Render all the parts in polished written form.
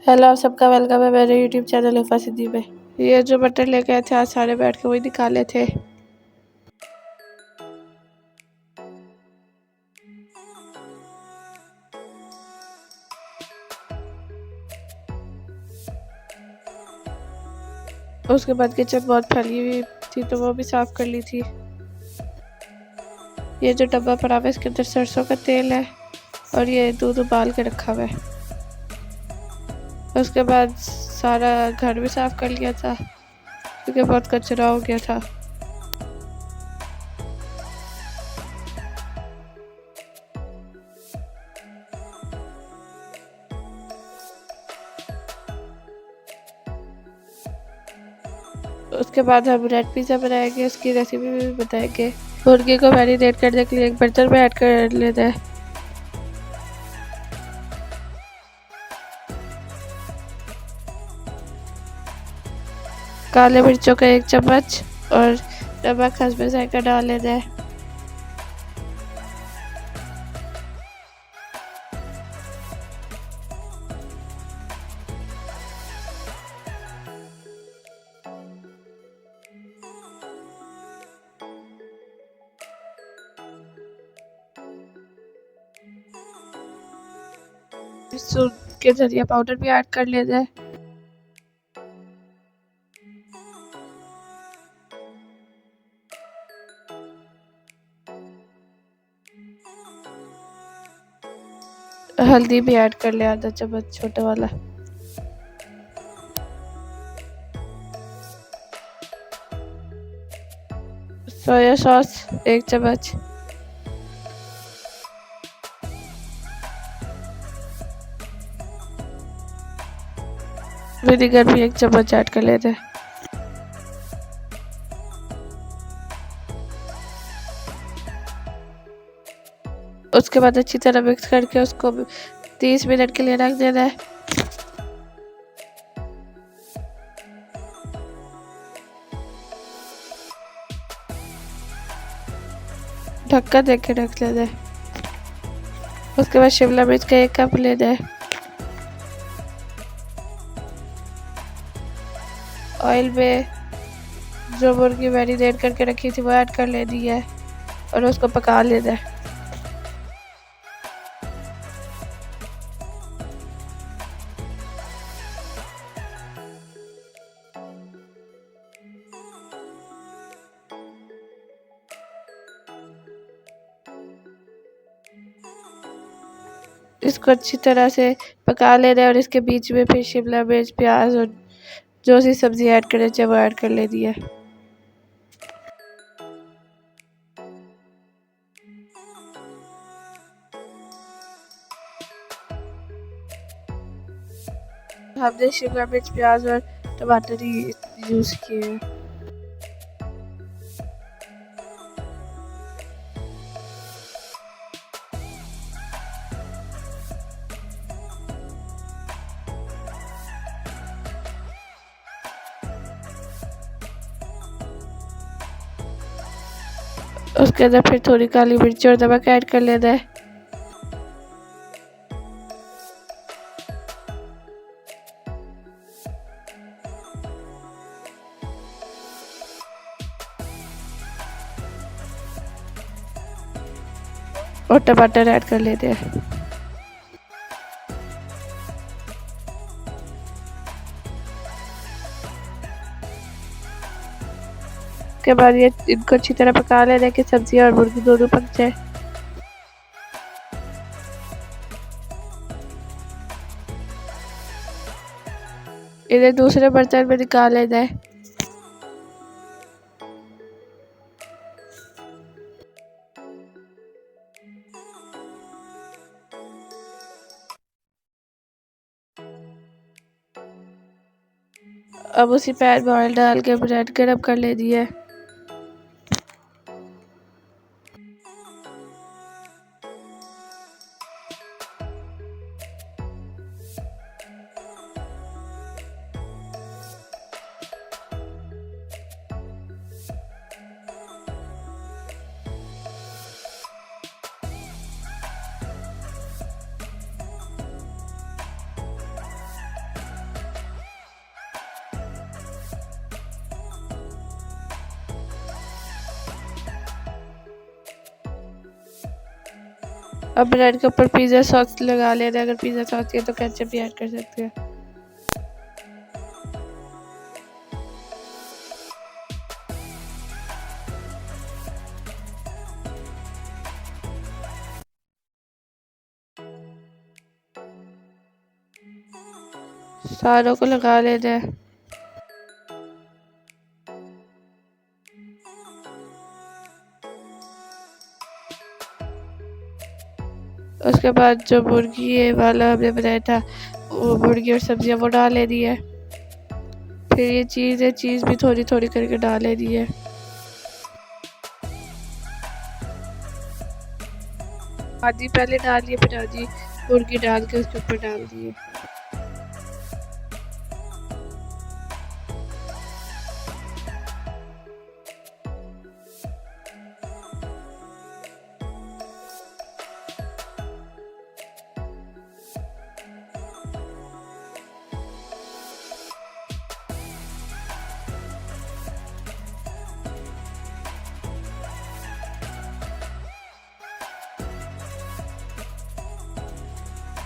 Hello, आप सबका welcome है मेरे यूट्यूब चैनल हिफा सिद्दी में। ये जो मटन लेके आए थे आज सारे बैठ के वही निकाले थे। उसके बाद किचन बहुत फैली हुई थी तो वो भी साफ कर ली थी। ये जो डब्बा पड़ा हुआ है इसके अंदर सरसों का तेल है और ये दूध उबाल के रखा हुआ है। उसके बाद सारा घर भी साफ कर लिया था क्योंकि बहुत कचरा हो गया था। उसके बाद हम रेड पिज़्ज़ा बनाएंगे, उसकी रेसिपी भी बताएंगे। मुर्गी को मैरिनेट करने के लिए एक बर्तन में ऐड कर लेना है। काले मिर्चों का 1 चम्मच और नमक हस्बे जायका डाल लेना है। सूप के धनिया पाउडर भी ऐड कर लेना है। हल्दी भी ऐड कर ले आधा चम्मच छोटा वाला। सोया सॉस 1 चम्मच। विनेगर भी 1 चम्मच ऐड कर लेते हैं। उसके बाद अच्छी तरह मिक्स करके उसको 30 मिनट के लिए रख देना है। ढक्कन दे के रख लेना है। उसके बाद शिमला मिर्च का 1 कप लेना है। ऑयल में जो मुर्गी मैरिनेट करके रखी थी वो ऐड कर लेनी है और उसको पका लेना है। इसको अच्छी तरह से पका लेना है और इसके बीच में फिर शिमला मिर्च, प्याज और जो सी सब्जी ऐड करनी चाहिए वो ऐड कर लेनी है। हमने शिमला मिर्च, प्याज और टमाटर ही यूज़ किए हैं। उसके अंदर फिर थोड़ी काली मिर्च और नमक ऐड कर लेना है। और टमाटर ऐड कर लेते हैं। उसके बाद ये इनको अच्छी तरह पका लेने की सब्जी और मुर्गी दोनों पक जाए। इन्हें दूसरे बर्तन में निकाल लेना है। अब उसी पैन में ऑयल डाल के ब्रेड गरम कर लेनी है। अब ब्रेड के ऊपर पिज़्ज़ा सॉस लगा लेना। अगर पिज़्ज़ा सॉस चाहिए तो केचप भी ऐड कर सकते हैं। सारों को लगा लेना है। उसके बाद जो मुर्गी वाला हमने बनाया था, वो मुर्गी और सब्जियां वो डाल लेनी है। फिर ये चीज़ है, चीज़ भी थोड़ी थोड़ी करके डाल लेनी है। आधी पहले डालिए, फिर आधी मुर्गी डाल के उसके ऊपर डाल दिए।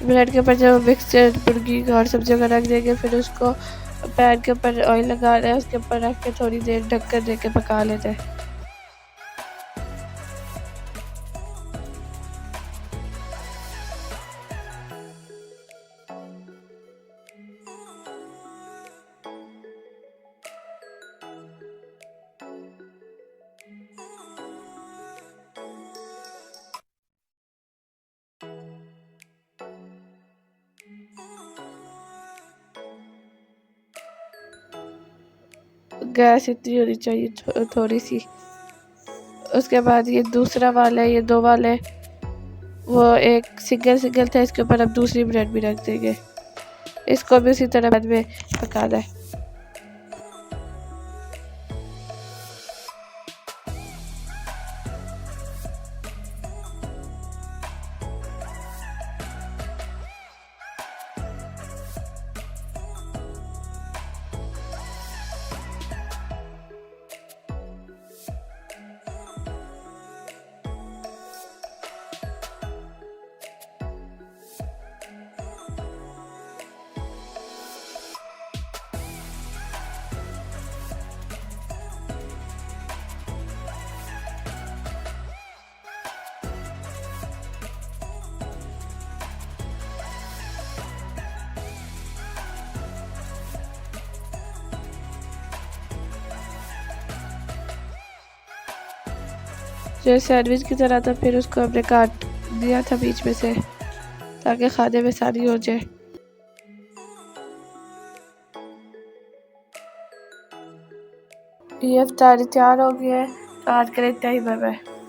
ब्रेड के ऊपर जब मिक्सचर मुर्गी और सब्जियों का रख देंगे, फिर उसको पैन के ऊपर ऑयल लगा रहे हैं, उसके ऊपर रख के थोड़ी देर ढक्कन दे के पका लेते हैं। गैस इतनी होनी चाहिए थोड़ी सी। उसके बाद ये दूसरा वाला है, ये दो वाले, वो एक सिंगल सिंगल था, इसके ऊपर अब दूसरी ब्रेड भी रख देंगे। इसको भी उसी तरह बाद में पकाना है। जो सैंडविच की तरह था, फिर उसको हमने काट दिया था बीच में से, ताकि खाने में आसानी हो जाए। ये इफ्तारी तैयार हो गया है। तो आज के लिए इतना ही, बाय बाय।